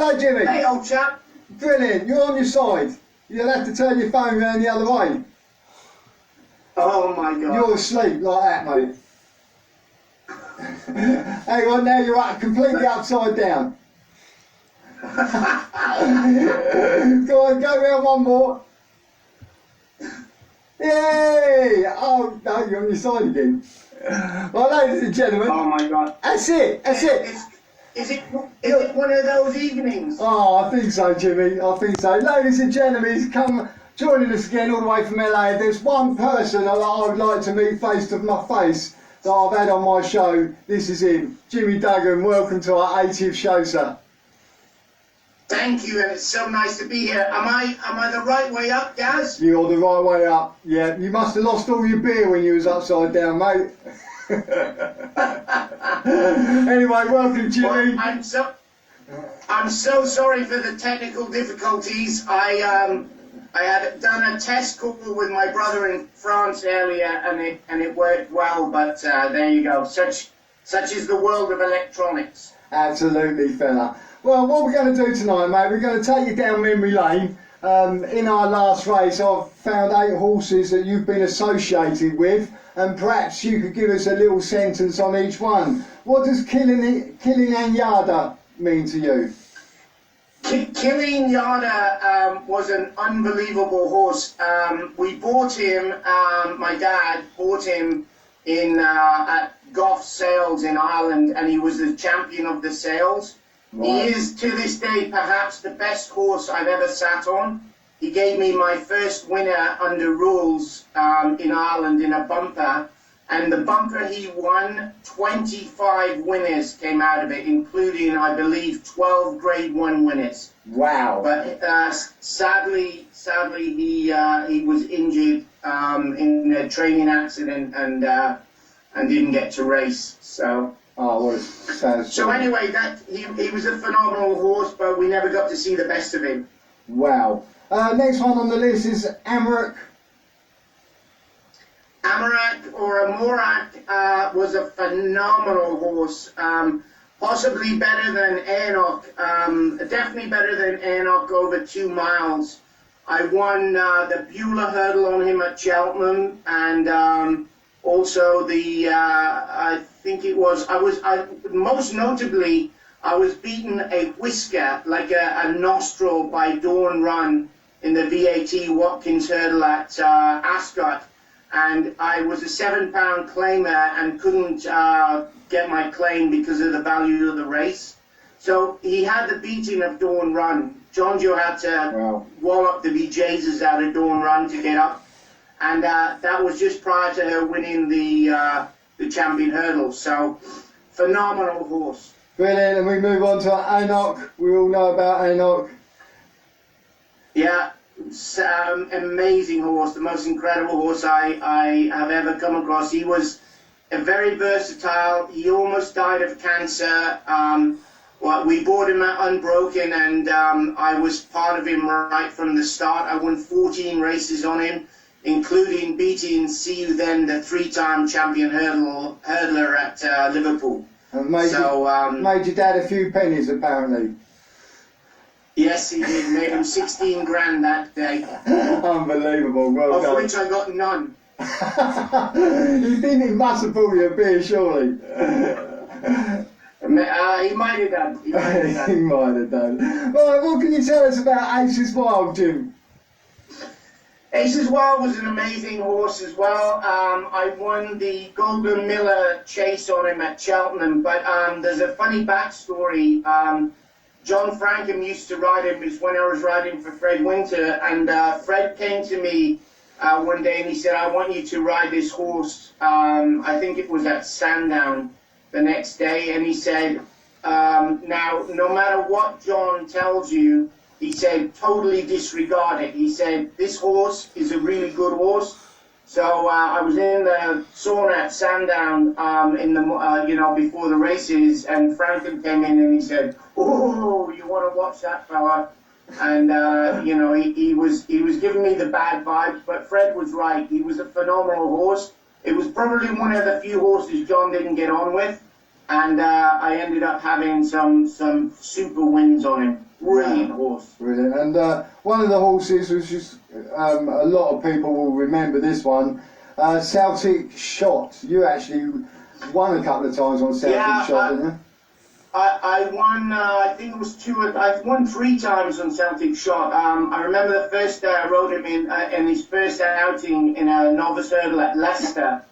Hello, Jimmy. Hey, old chap. Brilliant. You're on your side. You'll have to turn your phone around the other way. Oh my God. You're asleep like that, mate. Hang on, now you're completely upside down. Go on, go round one more. Yay! Oh, no, you're on your side again. Well, ladies and gentlemen. Oh my God. That's it, that's it. Is it one of those evenings? Oh, I think so, Jimmy. I think so. Ladies and gentlemen, he's come joining us again all the way from LA. There's one person that I would like to meet face to my face that I've had on my show. This is him, Jimmy Dugan. Welcome to our 80th show, sir. Thank you, and it's so nice to be here. Am I the right way up, Gaz? You're the right way up. Yeah, you must have lost all your beer when you was upside down, mate. Anyway, welcome, Jimmy. Well, I'm so sorry for the technical difficulties. I had done a test call with my brother in France earlier, and it worked well. But there you go. Such is the world of electronics. Absolutely, fella. Well, what we're going to do tonight, mate, we're going to take you down memory lane. In our last race, I've found 8 horses that you've been associated with, and perhaps you could give us a little sentence on each one. What does Kilianyada mean to you? Kilianyada was an unbelievable horse. We bought him, my dad bought him at Gough Sales in Ireland, and he was the champion of the sales. Right. He is, to this day, perhaps the best horse I've ever sat on. He gave me my first winner under rules in Ireland in a bumper. And the bumper he won, 25 winners came out of it, including, I believe, 12 Grade 1 winners. Wow. But sadly, he was injured in a training accident and didn't get to race. So... Oh, what a sad story. So anyway, he was a phenomenal horse, but we never got to see the best of him. Wow. Next one on the list is Amarak. Amarak or Amorak was a phenomenal horse. Possibly better than Enoch. Definitely better than Enoch over 2 miles. I won the Beulah hurdle on him at Cheltenham, and also the I think it was most notably I was beaten a whisker, like a nostril, by Dawn Run in the VAT Watkins hurdle at Ascot, and I was a 7-pound claimer and couldn't get my claim because of the value of the race. So he had the beating of Dawn Run. John Joe had to wallop the bejesus out of Dawn Run to get up. And that was just prior to her winning the champion hurdle. So, phenomenal horse. Brilliant, and we move on to Enoch. We all know about Enoch. Yeah, amazing horse, the most incredible horse I have ever come across. He was very versatile. He almost died of cancer. Well, we bought him at Unbroken, and I was part of him right from the start. I won 14 races on him, including beating See You Then, the 3-time champion hurdler at Liverpool. And made your dad a few pennies, apparently. Yes, he did. Made him 16 grand that day. Unbelievable. Well done. Of which I got none. You think he must have bought you a beer, surely? He might have done. He might have done. Right, what can you tell us about Aces Wild, Jim? Aces Wild was an amazing horse as well. I won the Golden Miller chase on him at Cheltenham, but there's a funny backstory. John Frankham used to ride him when I was riding for Fred Winter, and Fred came to me one day and he said, I want you to ride this horse. I think it was at Sandown the next day, and he said, now, no matter what John tells you, he said, totally disregard it. He said, this horse is a really good horse. So I was in the sauna at Sandown in the before the races, and Franklin came in and he said, "Oh, you want to watch that fella?" And he was giving me the bad vibes, but Fred was right. He was a phenomenal horse. It was probably one of the few horses John didn't get on with, and I ended up having some super wins on him. Brilliant horse. Brilliant. And one of the horses was just, a lot of people will remember this one, Celtic Shot. You actually won a couple of times on Celtic Shot, didn't you? I won, I think it was I won 3 times on Celtic Shot. I remember the first day I rode him in his first outing in a novice hurdle at Leicester.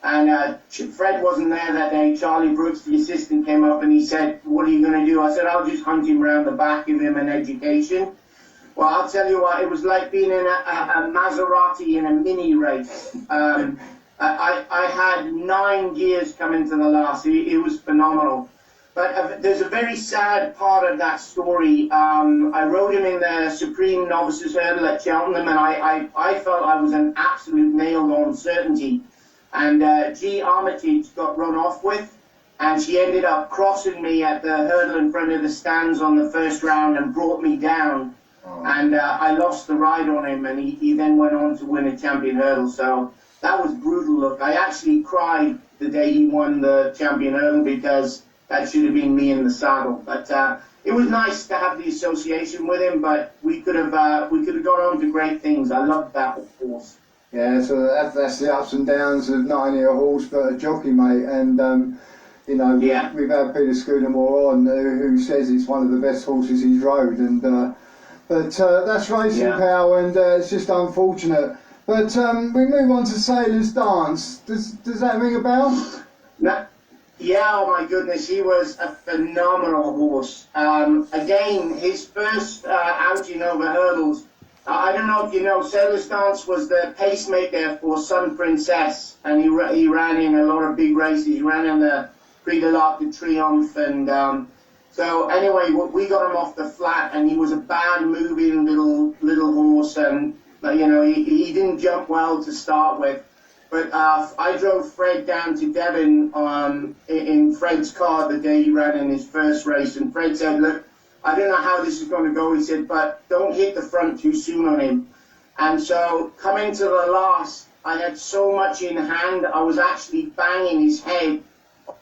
And Fred wasn't there that day. Charlie Brooks, the assistant, came up and he said, "What are you going to do?" I said, "I'll just hunt him around the back, give him an education." Well, I'll tell you what, it was like being in a Maserati in a mini race. I had 9 gears coming to the last. It was phenomenal. But there's a very sad part of that story. I rode him in the Supreme Novices Hurdle at Cheltenham, and I felt I was an absolute nailed-on certainty. And G. Armitage got run off with, and she ended up crossing me at the hurdle in front of the stands on the first round and brought me down. Oh. And I lost the ride on him, and he then went on to win a champion hurdle. So that was brutal. Look, I actually cried the day he won the champion hurdle because that should have been me in the saddle. But it was nice to have the association with him, but we could have gone on to great things. I loved that horse. Yeah, so that's the ups and downs of not only a horse but a jockey, mate. And you know, we've had Peter Scudamore on who says it's one of the best horses he's rode. And but that's racing, pal, and it's just unfortunate. But we move on to Sailor's Dance. Does that ring a bell? No. Yeah, oh my goodness, he was a phenomenal horse. Again, his first outing over hurdles, I don't know if you know, Sailor's Dance was the pacemaker for Sun Princess, and he ran in a lot of big races. He ran in the Prix de l'Arc de Triomphe, and so anyway, we got him off the flat, and he was a bad moving little horse, and you know, he didn't jump well to start with. But I drove Fred down to Devon in Fred's car the day he ran in his first race, and Fred said, "Look, I don't know how this is going to go," he said, "but don't hit the front too soon on him." And so coming to the last, I had so much in hand, I was actually banging his head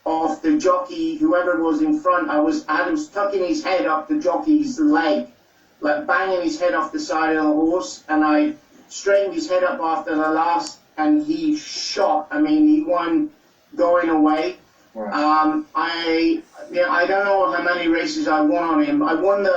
off the jockey, whoever was in front. I was tucking his head up the jockey's leg, like banging his head off the side of the horse, and I straightened his head up after the last, and he shot. I mean, he won going away. Right. I don't know how many races I won on him. I won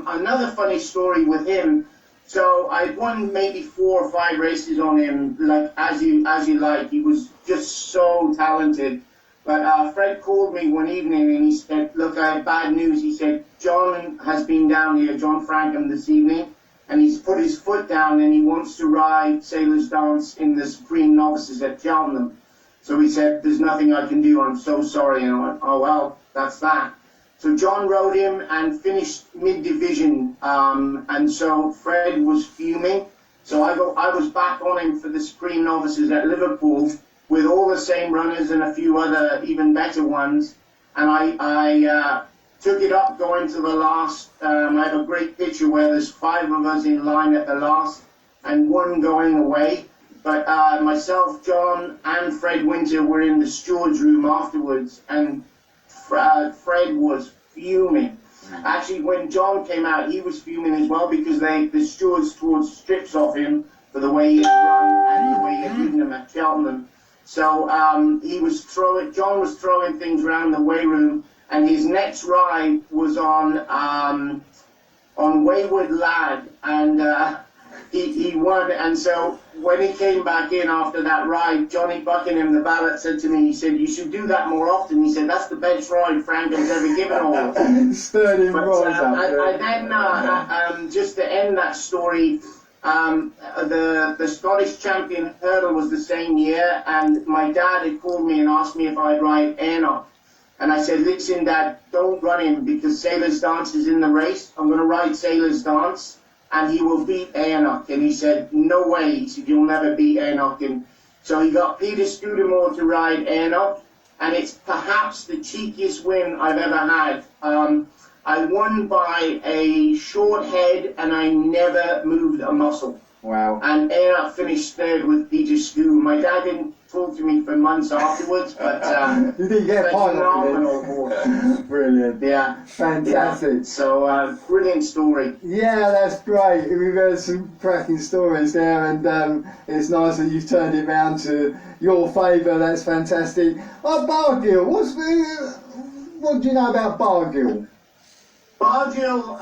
another funny story with him. So I won maybe 4 or 5 races on him, like as you like. He was just so talented. But Fred called me one evening and he said, "Look, I have bad news." He said, "John has been down here, John Frankham, this evening, and he's put his foot down and he wants to ride Sailor's Dance in the Supreme Novices at Cheltenham." So he said, "There's nothing I can do, I'm so sorry." And I went, "Oh well, that's that." So John rode him and finished mid-division, and so Fred was fuming. So I was back on him for the Supreme Novices at Liverpool with all the same runners and a few other even better ones. And I took it up going to the last. I have a great picture where there's 5 of us in line at the last and 1 going away. But myself, John, and Fred Winter were in the steward's room afterwards, and Fred was fuming. Actually, when John came out, he was fuming as well because the stewards tore strips off him for the way he had run and the way he had ridden him at Cheltenham. So John was throwing things around the weigh room, and his next ride was on Wayward Lad, and he won. And so when he came back in after that ride, Johnny Buckingham, the valet, said to me, he said, "You should do that more often." He said, "That's the best ride Frankham's ever given all." I then, just to end that story, the Scottish champion hurdle was the same year, and my dad had called me and asked me if I'd ride Airnock. And I said, "Listen, Dad, don't run him because Sailor's Dance is in the race. I'm going to ride Sailor's Dance, and he will beat Airnock." And he said, "No way." He said, "You'll never beat Airnock." And so he got Peter Scudamore to ride Airnock, and it's perhaps the cheekiest win I've ever had. I won by a short head, and I never moved a muscle. Wow. And ended up finished third with Peter Scoot. My dad didn't talk to me for months afterwards, but you didn't get a pint phenomenal horse. Brilliant. Yeah. Fantastic. Yeah. So, brilliant story. Yeah, that's great. We've heard some cracking stories there, and it's nice that you've turned it round to your favour. That's fantastic. Bargill, what do you know about Bargill? Bargill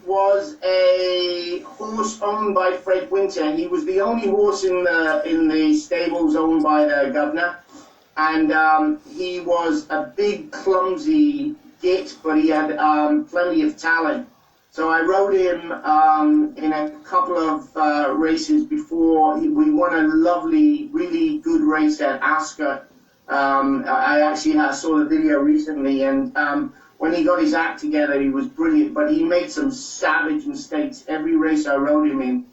was a horse owned by Fred Winter. He was the only horse in the stables owned by the governor, and he was a big, clumsy git, but he had plenty of talent. So I rode him in a couple of races before. We won a lovely, really good race at Ascot. I actually saw the video recently, and when he got his act together, he was brilliant, but he made some savage mistakes every race I rode him in.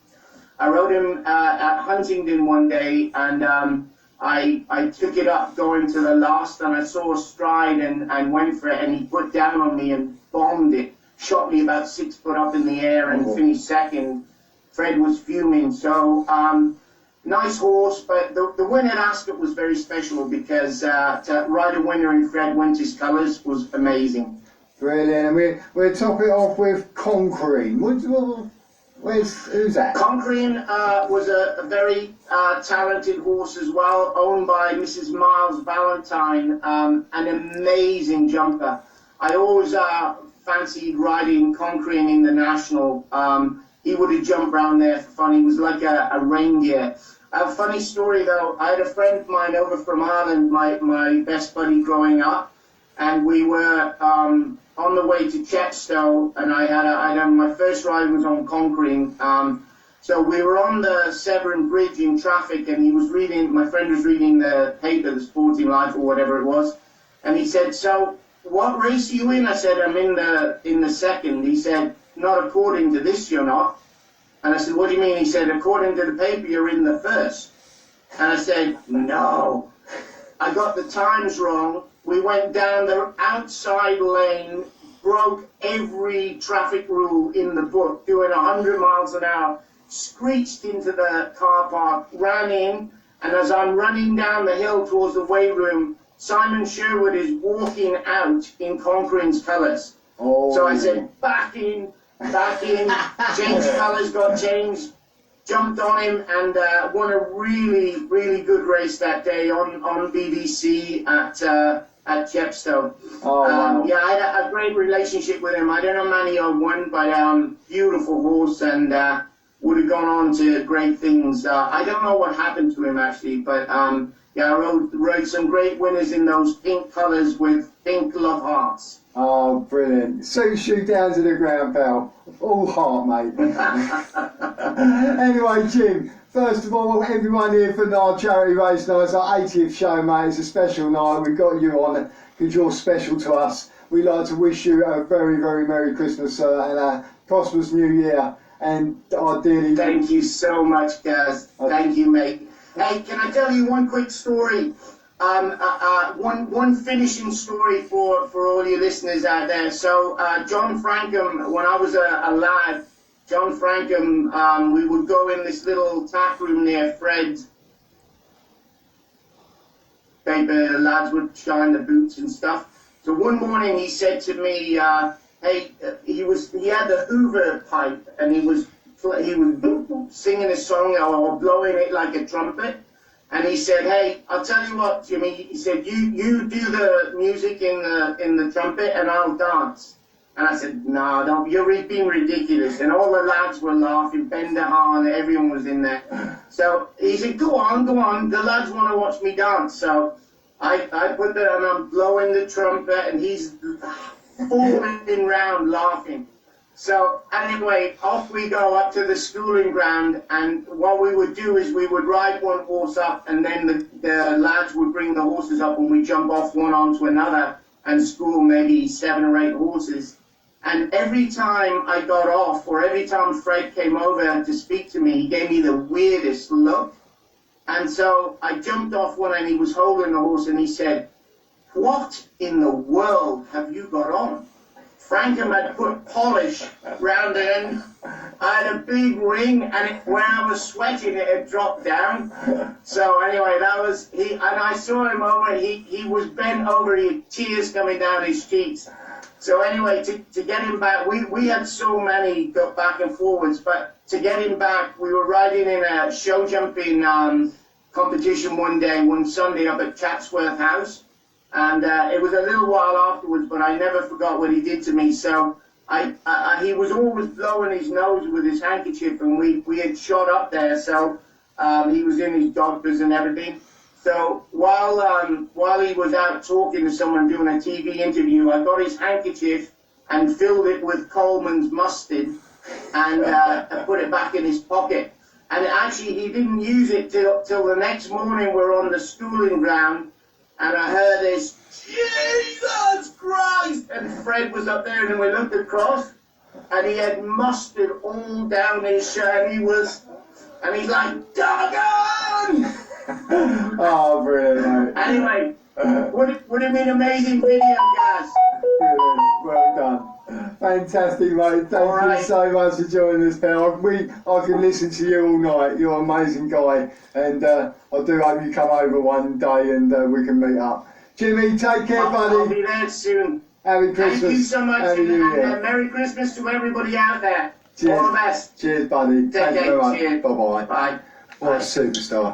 I rode him at Huntingdon one day, and I took it up going to the last, and I saw a stride and went for it, and he put down on me and bombed it, shot me about 6 foot up in the air and finished second. Fred was fuming, so nice horse, but the win at Ascot was very special because to ride a winner in Fred Winter's colours was amazing. Brilliant, and we'll top it off with Conquering. Who's that? Conquering was a very talented horse as well, owned by Mrs. Miles Valentine, an amazing jumper. I always fancied riding Conquering in the National. He would have jumped round there for fun. He was like a reindeer. A funny story though, I had a friend of mine over from Ireland, my best buddy growing up, and we were on the way to Chepstow, and I had my first ride was on Conquering. So we were on the Severn Bridge in traffic, and my friend was reading the paper, the Sporting Life or whatever it was, and he said, "So what race are you in?" I said, "I'm in the second." He said, "Not according to this, you're not." And I said, "What do you mean?" He said, "According to the paper, you're in the first." And I said, "No, I got the times wrong. We went down the outside lane, broke every traffic rule in the book, doing 100 miles an hour, screeched into the car park, ran in, and as I'm running down the hill towards the weight room, Simon Sherwood is walking out in Conquering's colours." Oh. So I said, back in, changed colours, got changed, jumped on him, and won a really, really good race that day on BBC at Chepstow. Oh, wow. Yeah, I had a great relationship with him. I don't know many I won, but beautiful horse, and would have gone on to great things. I don't know what happened to him actually, but yeah, I rode some great winners in those pink colours with pink love hearts. Oh, brilliant. Suits you down to the ground, pal. All heart, mate. Anyway, Jim, first of all, everyone here for our charity race night. It's our 80th show, mate. It's a special night. We've got you on because you're special to us. We'd like to wish you a very, very Merry Christmas, sir, and a prosperous New Year. And ideally... Thank you so much, guys. Thank you, mate. Hey, can I tell you one quick story? One finishing story for all your listeners out there. So John Frankham, when I was a lad, John Frankham, we would go in this little tap room near Fred's. The lads would shine the boots and stuff. So one morning he said to me, hey, he had the Hoover pipe, and he was singing a song or blowing it like a trumpet. And he said, "Hey, I'll tell you what, Jimmy." He said, "You do the music in the trumpet, and I'll dance." And I said, "No, don't. You're being ridiculous." And all the lads were laughing. Ben DeHaan, everyone was in there. So he said, "Go on. The lads want to watch me dance." So I put that, and I'm blowing the trumpet, and he's falling round laughing. So anyway, off we go up to the schooling ground, and what we would do is we would ride one horse up, and then the lads would bring the horses up, and we jump off one onto another and school maybe 7 or 8 horses. And every time I got off, or every time Fred came over to speak to me, he gave me the weirdest look. And so I jumped off one, and he was holding the horse, and he said, "What in the world have you got on?" Frankham had put polish round the end I had a big ring, and when I was sweating, it had dropped down. So anyway, that was he. And I saw him over. He was bent over. He had tears coming down his cheeks. So anyway, to get him back, we had so many go back and forwards, but to get him back, we were riding in a show jumping competition one Sunday up at Chatsworth House, and it was a little while afterwards, but I never forgot what he did to me. So he was always blowing his nose with his handkerchief, and we had shot up there, so he was in his doctors and everything. So while he was out talking to someone doing a TV interview, I got his handkerchief and filled it with Coleman's mustard and put it back in his pocket. And actually, he didn't use it till the next morning. We're on the schooling ground, and I heard this, Jesus Christ! And Fred was up there, and we looked across, and he had mustard all down his shirt, and he's like, Duggan! Oh, brilliant, mate. Anyway, would have been an amazing video, guys. Brilliant. Well done. Fantastic, mate. Thank you so much for joining us, pal. I can listen to you all night. You're an amazing guy. And I do hope you come over one day and we can meet up. Jimmy, take care, buddy. I'll be there soon. Happy Christmas. Thank you so much. Happy New Year. And Merry Christmas to everybody out there. Cheers. All the best. Cheers, buddy. Take care. Thank you very much. Cheers. Bye-bye. Bye. What a superstar.